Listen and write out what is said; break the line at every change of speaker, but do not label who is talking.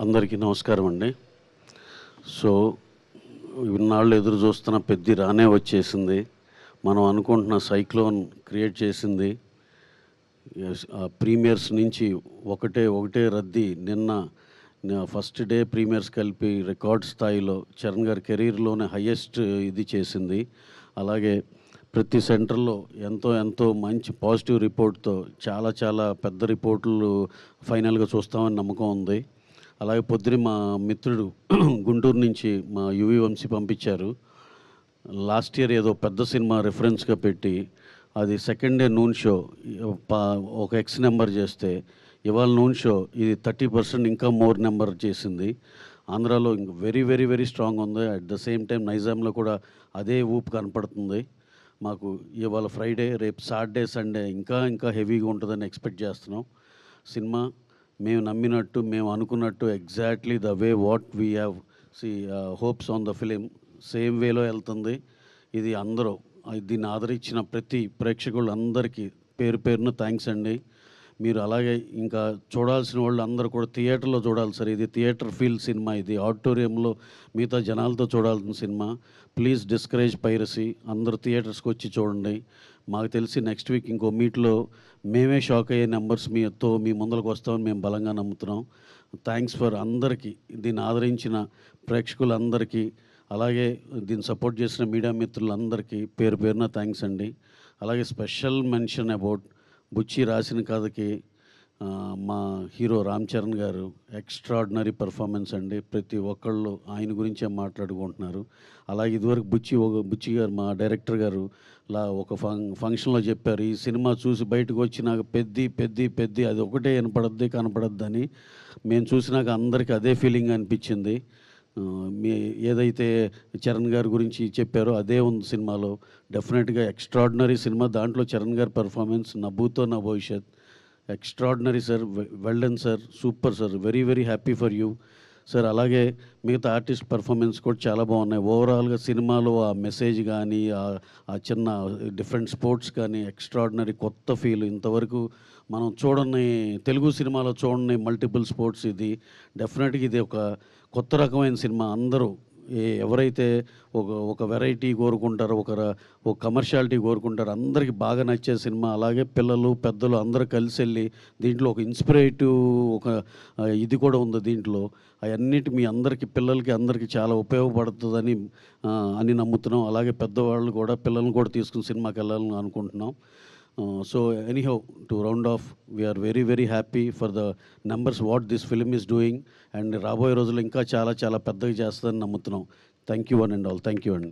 అందరికీ నమస్కారం అండి. సో ఇన్నాళ్ళు ఎదురు చూస్తున్న పెద్ది రానే వచ్చేసింది. మనం అనుకుంటున్న సైక్లోన్ క్రియేట్ చేసింది. ప్రీమియర్స్ నుంచి ఒకటే రద్దీ. నిన్న ఫస్ట్ డే ప్రీమియర్స్ కలిపి రికార్డ్ స్థాయిలో చరణ్ గారి కెరీర్లోనే హయ్యెస్ట్ ఇది చేసింది. అలాగే ప్రతి సెంటర్లో ఎంతో మంచి పాజిటివ్ రిపోర్ట్తో చాలా పెద్ద రిపోర్ట్లు ఫైనల్గా చూస్తామని నమ్మకం ఉంది. అలాగే పొద్దున మా మిత్రుడు గుంటూరు నుంచి మా యువి వంశీ పంపించారు. లాస్ట్ ఇయర్ ఏదో పెద్ద సినిమా రిఫరెన్స్గా పెట్టి అది సెకండ్ డే నూన్ షో ఒక ఎక్స్ నెంబర్ చేస్తే ఇవాళ నూన్ షో ఇది 30% ఇంకా మోర్ నెంబర్ చేసింది. ఆంధ్రాలో ఇంక వెరీ స్ట్రాంగ్ ఉంది. అట్ ద సేమ్ టైం నైజాంలో కూడా అదే ఊపు కనపడుతుంది. మాకు ఇవాళ ఫ్రైడే, రేపు సాటర్డే, సండే ఇంకా హెవీగా ఉంటుందని ఎక్స్పెక్ట్ చేస్తున్నాం. సినిమా మేము నమ్మినట్టు, మేము అనుకున్నట్టు exactly the way what we have hopes on the film same వేలో వెళ్తుంది. ఇది అందరూ దీన్ని ఆదరించిన ప్రతి ప్రేక్షకులందరికీ పేరున థ్యాంక్స్ అండి. మీరు అలాగే ఇంకా చూడాల్సిన వాళ్ళు అందరూ కూడా థియేటర్లో చూడాలి సార్. ఇది థియేటర్ ఫీల్ సినిమా. ఇది ఆడిటోరియంలో మిగతా జనాలతో చూడాల్సిన సినిమా. Please discourage piracy. అందరూ థియేటర్స్కి వచ్చి చూడండి. మాకు తెలిసి నెక్స్ట్ వీక్ ఇంకో మీట్లో మేమే షాక్ అయ్యే నెంబర్స్ మీ ముందరకు వస్తామని మేము బలంగా నమ్ముతున్నాం. థ్యాంక్స్ ఫర్ అందరికీ, దీన్ని ఆదరించిన ప్రేక్షకులందరికీ, అలాగే దీన్ని సపోర్ట్ చేసిన మీడియా మిత్రులందరికీ పేరున థ్యాంక్స్ అండి. అలాగే స్పెషల్ మెన్షన్ అబౌట్ బుచ్చి రాసిన కథకి మా హీరో రామ్ చరణ్ గారు ఎక్స్ట్రాడినరీ పర్ఫార్మెన్స్ అండి. ప్రతి ఒక్కళ్ళు ఆయన గురించే మాట్లాడుకుంటున్నారు. అలాగే ఇదివరకు బుచ్చి గారు మా డైరెక్టర్ గారు ఒక ఫంక్షన్లో చెప్పారు, ఈ సినిమా చూసి బయటకు వచ్చి నాకు పెద్ది అది ఒకటే కనపడద్ది అని. మేము చూసినాక అందరికీ అదే ఫీలింగ్ అనిపించింది. ఏదైతే చరణ్ గారి గురించి చెప్పారో అదే ఉంది సినిమాలో. డెఫినెట్గా ఎక్స్ట్రాడినరీ సినిమా. దాంట్లో చరణ్ గారి పర్ఫార్మెన్స్ నభూతో నా భవిష్యత్. Extraordinary sir. Well done sir. Super sir. Very happy for you sir. అలాగే మిగతా ఆర్టిస్ట్ పర్ఫార్మెన్స్ కూడా చాలా బాగున్నాయి. ఓవరాల్గా సినిమాలో ఆ మెసేజ్ కానీ ఆ చిన్న డిఫరెంట్ స్పోర్ట్స్ కానీ ఎక్స్ట్రాడినరీ కొత్త ఫీల్. ఇంతవరకు మనం చూడని తెలుగు సినిమాలో చూడని మల్టిపుల్ స్పోర్ట్స్. ఇది డెఫినెట్గా ఇది ఒక కొత్త రకమైన సినిమా. అందరూ ఎవరైతే ఒక వెరైటీ కోరుకుంటారో, ఒక కమర్షియాలిటీ కోరుకుంటారో అందరికీ బాగా నచ్చే సినిమా. అలాగే పిల్లలు పెద్దలు అందరూ కలిసి వెళ్ళి దీంట్లో ఒక ఇన్స్పిరేటివ్ ఇది కూడా ఉంది దీంట్లో. అవన్నిటి మీ అందరికీ పిల్లలకి అందరికీ చాలా ఉపయోగపడుతుందని నమ్ముతున్నాం. అలాగే పెద్దవాళ్ళు కూడా పిల్లల్ని కూడా తీసుకుని సినిమాకి వెళ్ళాలని అనుకుంటున్నాం. So anyhow, to round off, we are very happy for the numbers what this film is doing, and రాబోయే రోజుల్లో ఇంకా చాలా పెద్దగా చేస్తుందని నమ్ముతున్నాం. Thank you one and all. Thank you అండి.